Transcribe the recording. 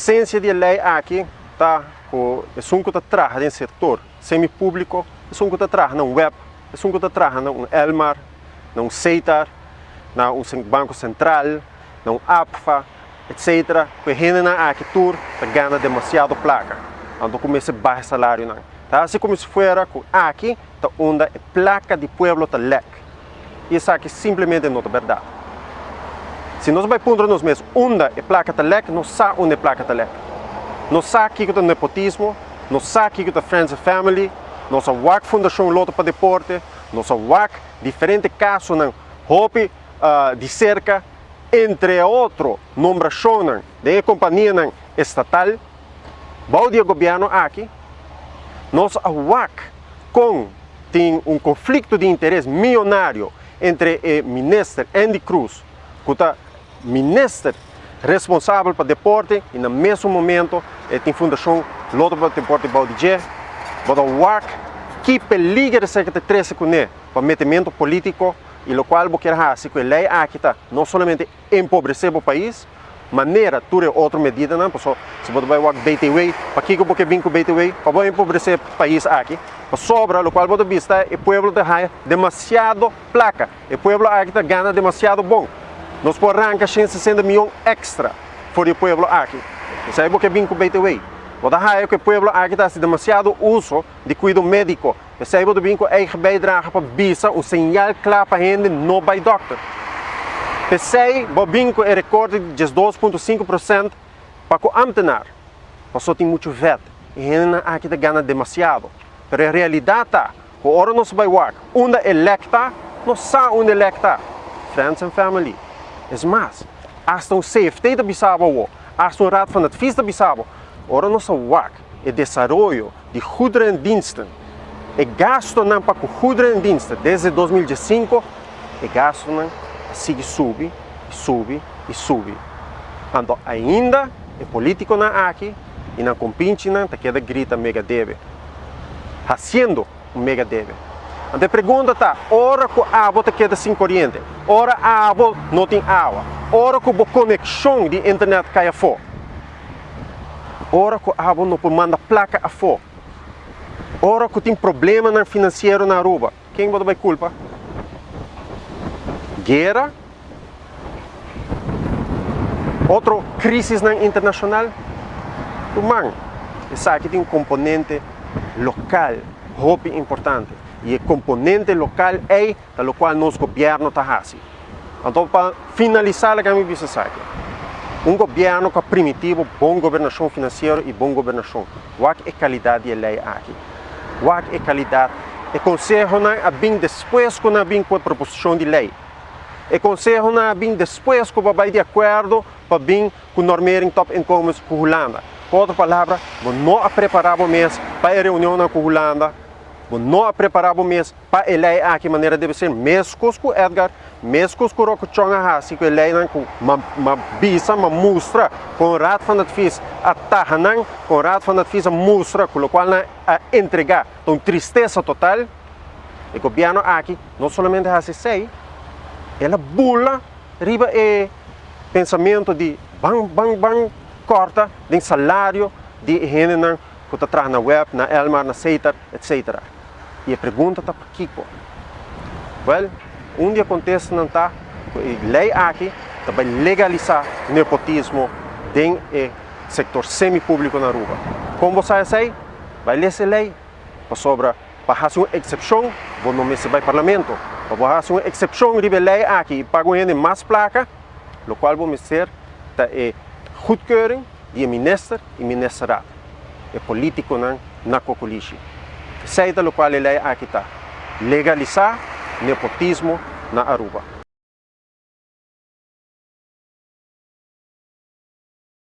essência da lei aqui tá o é um que trabalha no setor semipúblico, é um que trabalha no web, é um que trabalha no Elmar, no Seitar, no Banco Central, no APFA, etc. Que gente aqui tur ganha demasiado placa, então começa a baixar salário não. Tá assim como se fosse aqui tá onde a placa de pueblo tá lec. Isso aqui simplesmente não é verdade. Se nós vamos pôr nos mesmos onde a placa está lec, não sabe onde a placa está lec. Não sabe que é nepotismo, não sabe que é Friends and Family, não sabe que Fundação Loto para Deporte, não sabe que diferentes casos na roupa de cerca, entre outros, nomeação de companhia estatal, o governo aqui, nós com tem conflito de interesse milionário entre o ministro Andy Cruz, que é ministro responsável para deporte, e no mesmo momento tem Fundação Loto para Deporte Baudijé, que peligra secretaria com ele para metimento político, e o qual quer fazer que a lei aqui está não somente empobrecer o país, maneira ture outra medida não, porque se você vai BTW, para que você vem com BTW, para empobrecer o país aqui, para sobra, o qual você vista, o povo está demasiado placa, o povo aqui está ganha demasiado bom. Nós podemos arrancar 160 milhões extra para o povo aqui. Isso aí porque vem com BTW. Você acha que o povo aqui está demasiado uso de cuidado médico. Isso aí você vem com eigen bijdrage para visa, sinal claro para a gente não vai doctor. Pensei, vou vir com o recorde de 12,5% para o ambtenaar. Porque tem muito vet. E a gente aqui está ganhando demasiado. Mas a realidade está, que agora nós vamos ver onde electa, não sabe onde electa. Friends and Family. É mais, hasta CFT da Bissau, hasta Raad van Advies da Bissau, agora nós sabemos o desenvolvimento de goederendiensten, o gasto para goederendiensten desde 2015, o gasto sigue subir, sube e sube. Então ainda o político aqui e na compinche está queda grita mega deve, fazendo mega deve. Então a pergunta está, ora que a água queda sem corrente, ora a água não tem água, ora que a conexão de internet cai a fora, ora que a água não pode mandar placa a fora, ora que tem problema no financeiro na Aruba, quem vai culpa? Guerra, outra crise internacional, isso aqui tem componente local, muito importante. E o componente local é o qual nosso governo está fazendo. Então, para finalizar, eu vou dizer aqui. Governo que é primitivo, boa governação financeira e boa governação. Qual é a qualidade da lei aqui? Qual é a qualidade? O conselho é bem depois que não com a proposição de lei. O conselho é bem depois que vai de acordo para bem com o normering top incomes com a Holanda. Com outra palavra, não preparamos mesmo para a reunião com a Holanda. Não preparamos mesmo para a lei aqui, maneira deve ser, mesmo com o Edgar, mesmo com o Rocochonga, assim que a lei não uma bisa, uma mostra, com o Raad van Advies, a Tahanan, com o Raad van Advies, a mostra, com o qual a entregar, então tristeza total, o governo aqui, não somente a sei, ela bula, riba e pensamento de bang, corta, de salário, de gente que está atrás na web, na Elmar, na Seitar, etc. E a pergunta está para Kiko. Well, onde acontece não está, a lei aqui vai legalizar o nepotismo dentro do setor semipúblico na Aruba. Como você sai? Vai ler essa lei. Para fazer uma exceção, vou não me vai parlamento. Para fazer uma exceção de lei aqui e pagar ainda mais placa, o qual vou me ser a goedkeuring de minister e ministerato. É político na coculiche. Sei da qual a lei aqui está. Legalizar nepotismo na Aruba.